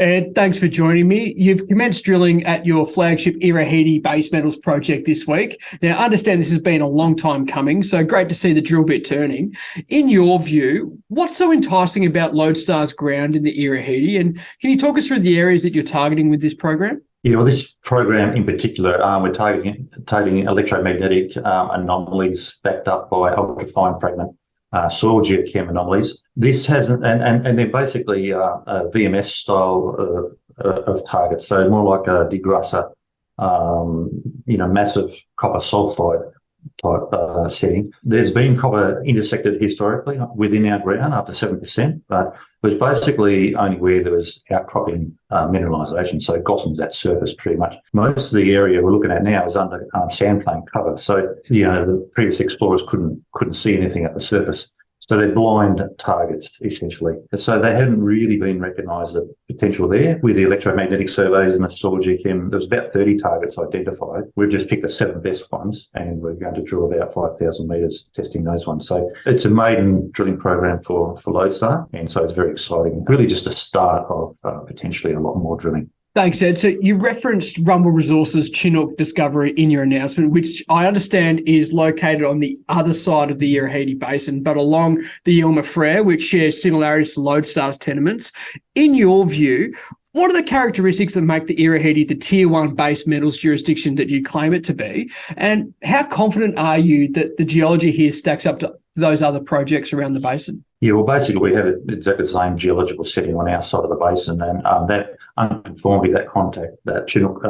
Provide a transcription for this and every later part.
Ed, thanks for joining me. You've commenced drilling at your flagship Irahiti base metals project this week. Now, I understand this has been a long time coming, so great to see the drill bit turning. In your view, what's so enticing about Lodestar's ground in the Irahiti? And can you talk us through the areas that you're targeting with this program? Yeah, well, this program in particular, we're targeting electromagnetic anomalies backed up by ultrafine fragment soil geochem anomalies. This hasn't, and they're basically VMS style of targets, so more like a degrasser, massive copper sulfide type setting. There's been copper intersected historically within our ground up to 7%, but it was basically only where there was outcropping mineralisation, so Gossams at surface pretty much. Most of the area we're looking at now is under sandplain cover, so the previous explorers couldn't see anything at the surface. So they're blind targets, essentially. So they hadn't really been recognised the potential there. With the electromagnetic surveys and the soil geochem, there was about 30 targets identified. We've just picked the 7 best ones, and we're going to drill about 5,000 metres testing those ones. So it's a maiden drilling program for Lodestar, and so it's very exciting. Really just the start of potentially a lot more drilling. Thanks, Ed. So you referenced Rumble Resources Chinook discovery in your announcement, which I understand is located on the other side of the Irahiti Basin, but along the Yelma Frere, which shares similarities to Lodestar's tenements. In your view, what are the characteristics that make the Irahiti the Tier 1 base metals jurisdiction that you claim it to be? And how confident are you that the geology here stacks up to those other projects around the basin? Yeah, well, basically we have exactly the same geological setting on our side of the basin, and that unconformity, that contact, that Chinook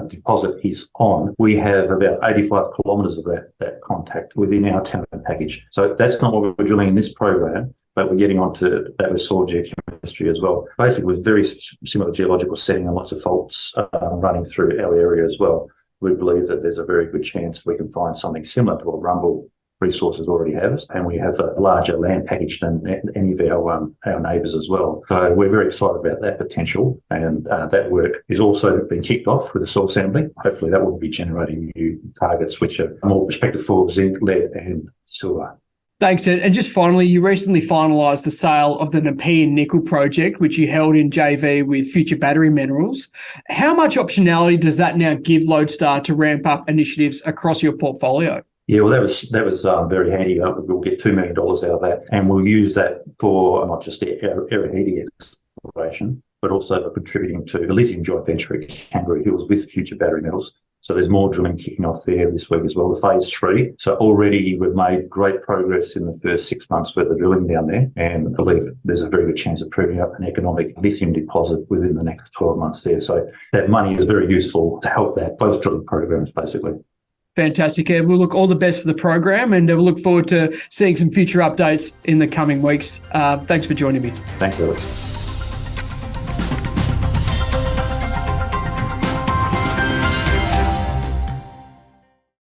deposit is on, we have about 85 kilometres of that contact within our tenement package. So that's not what we're drilling in this program, but we're getting onto that with soil geochemistry as well. Basically, with very similar geological setting and lots of faults running through our area as well, we believe that there's a very good chance we can find something similar to what Rumble Resources already has, and we have a larger land package than any of our neighbours as well. So we're very excited about that potential, and that work is also been kicked off with the soil sampling. Hopefully that will be generating new targets which are more prospective for zinc, lead and silver. Thanks, Ed. And just finally, you recently finalised the sale of the Nepean nickel project, which you held in JV with Future Battery Minerals. How much optionality does that now give Lodestar to ramp up initiatives across your portfolio? Yeah, well, that was very handy. We'll get $2 million out of that, and we'll use that for not just the Irahiti exploration, but also for contributing to the lithium joint venture at Kangaroo Hills with Future Battery Metals. So there's more drilling kicking off there this week as well, the phase 3. So already we've made great progress in the first 6 months worth of drilling down there, and I believe there's a very good chance of proving up an economic lithium deposit within the next 12 months there. So that money is very useful to help both drilling programs, basically. Fantastic, Ed. We'll look all the best for the program, and we'll look forward to seeing some future updates in the coming weeks. Thanks for joining me. Thanks, Alex.